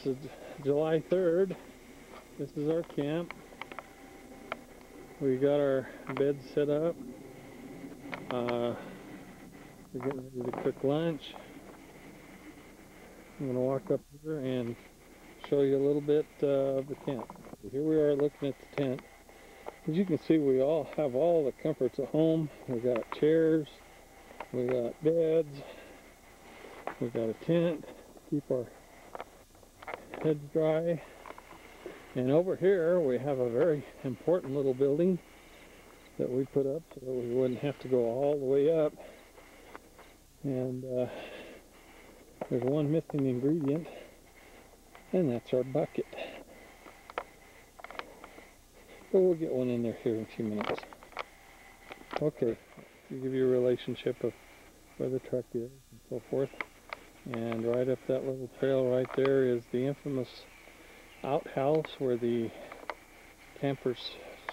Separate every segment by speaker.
Speaker 1: This is July 3rd. This is our camp. We got our beds set up. We're getting ready to cook lunch. I'm going to walk up here and show you a little bit of the tent. Here we are looking at the tent. As you can see, we all have all the comforts of home. We got chairs, we got beds, we got a tent to keep our heads dry. And over here we have a very important little building that we put up so that we wouldn't have to go all the way up. And there's one missing ingredient, and that's our bucket. But we'll get one in there here in a few minutes. Okay, to give you a relationship of where the truck is and so forth. And right up that little trail right there is the infamous outhouse where the campers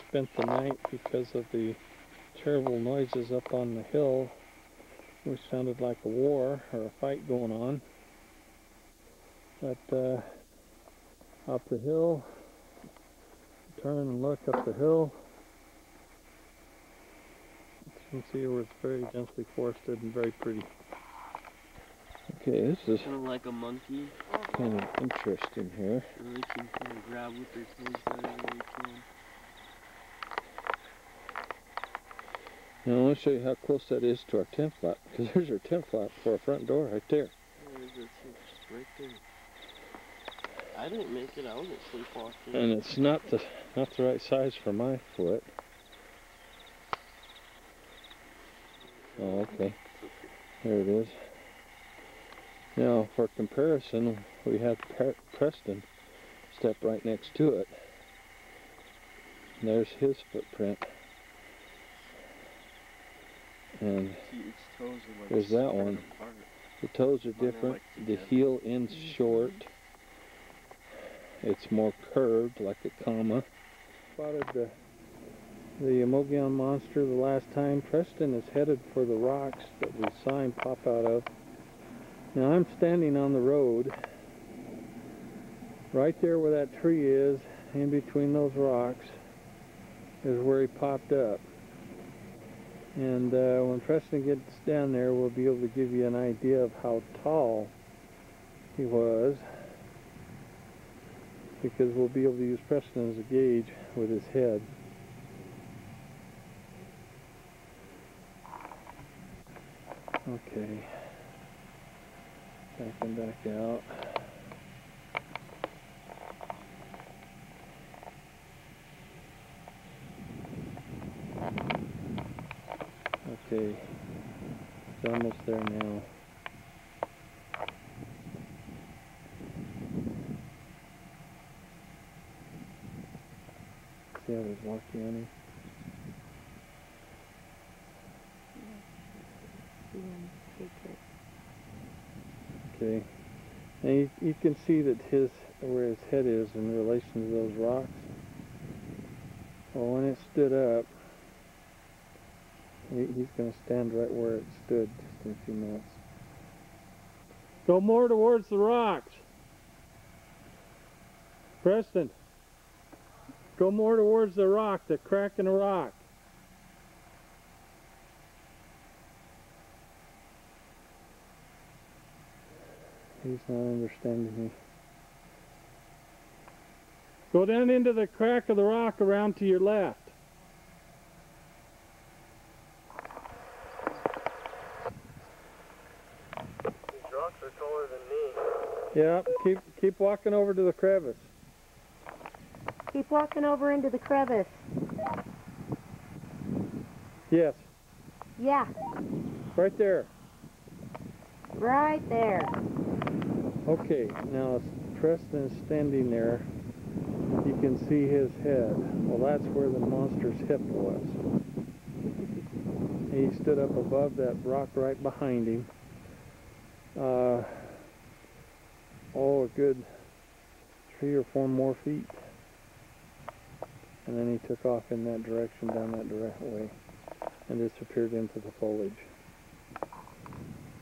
Speaker 1: spent the night because of the terrible noises up on the hill, which sounded like a war or a fight going on. But up the hill, turn and look up the hill. As you can see, it was very densely forested and very pretty. Okay, this is
Speaker 2: kind of like a monkey.
Speaker 1: Kind of interesting here.
Speaker 2: Really can kind of grab with their toes whatever they can.
Speaker 1: Now I want to show you how close that is to our tent flap, because there's our tent flap for our front door right there.
Speaker 2: There's our tent just right there. I didn't make it. I wasn't sleepwalking.
Speaker 1: And it's not the right size for my foot. Oh, okay. There it is. Now, for comparison, we have Preston step right next to it. There's his footprint. And there's that one. The toes are different. The heel ends short. It's more curved, like a comma. Spotted the Mogollon monster the last time. Preston is headed for the rocks that the sign pop out of. Now I'm standing on the road. Right there where that tree is, in between those rocks, is where he popped up. And when Preston gets down there, we'll be able to give you an idea of how tall he was, because we'll be able to use Preston as a gauge with his head. Okay, backing back out. Okay, it's almost there now. See how there's walkie on him? Okay, and you can see that where his head is in relation to those rocks. Well, when it stood up, he's going to stand right where it stood just in a few minutes. Go more towards the rocks. Preston, go more towards the rock, the crack in the rock. He's not understanding me. Go down into the crack of the rock around to your left.
Speaker 2: These rocks are taller than me.
Speaker 1: Yeah, keep walking over to the crevice.
Speaker 3: Keep walking over into the crevice.
Speaker 1: Yes.
Speaker 3: Yeah,
Speaker 1: Right there.
Speaker 3: right there.
Speaker 1: Okay, now Preston is standing there. You can see his head. Well, that's where the monster's hip was. He stood up above that rock right behind him. Oh, a good 3 or 4 more feet. And then he took off in that direction, down that way, and disappeared into the foliage.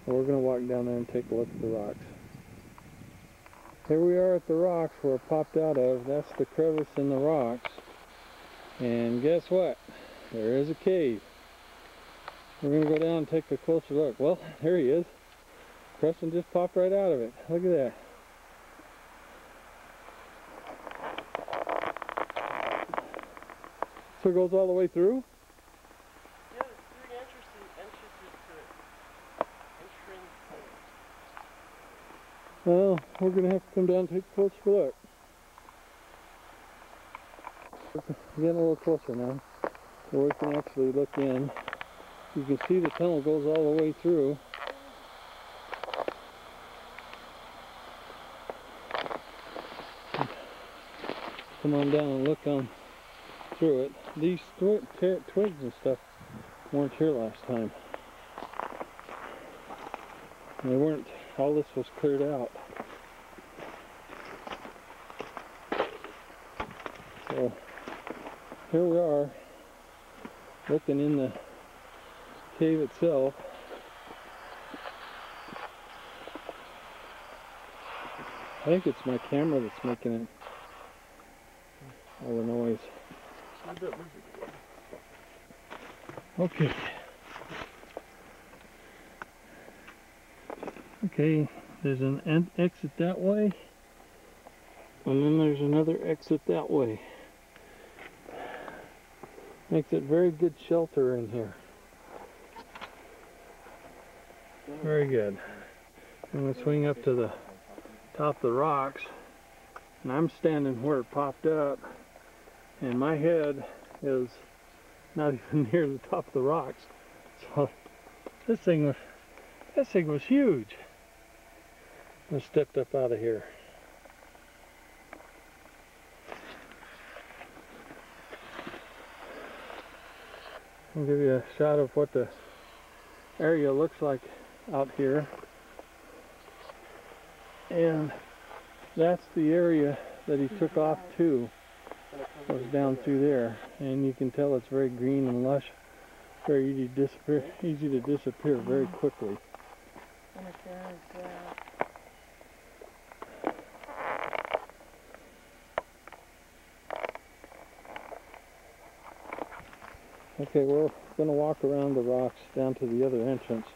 Speaker 1: Well, we're going to walk down there and take a look at the rocks. Here we are at the rocks where it popped out of. That's the crevice in the rocks. And guess what? There is a cave. We're going to go down and take a closer look. Well, there he is. Preston just popped right out of it. Look at that. So it goes all the way through?
Speaker 2: Yeah, there's 3 entrances to it. Entrance.
Speaker 1: Well, we're going to have to come down and take a closer look. We're getting a little closer now, where we can actually look in. You can see the tunnel goes all the way through. Come on down and look on through it. These twigs and stuff weren't here last time. They weren't. All this was cleared out. So here we are, looking in the cave itself. I think it's my camera that's making it all the noise. Okay. Okay, there's an exit that way, and then there's another exit that way. Makes it very good shelter in here. Very good. I'm going to swing up to the top of the rocks, and I'm standing where it popped up, and my head is not even near the top of the rocks. So this thing was huge. I stepped up out of here. I'll give you a shot of what the area looks like out here. And that's the area that he took off to, was down through there. And you can tell it's very green and lush, very easy to disappear very quickly. Okay, we're going to walk around the rocks down to the other entrance.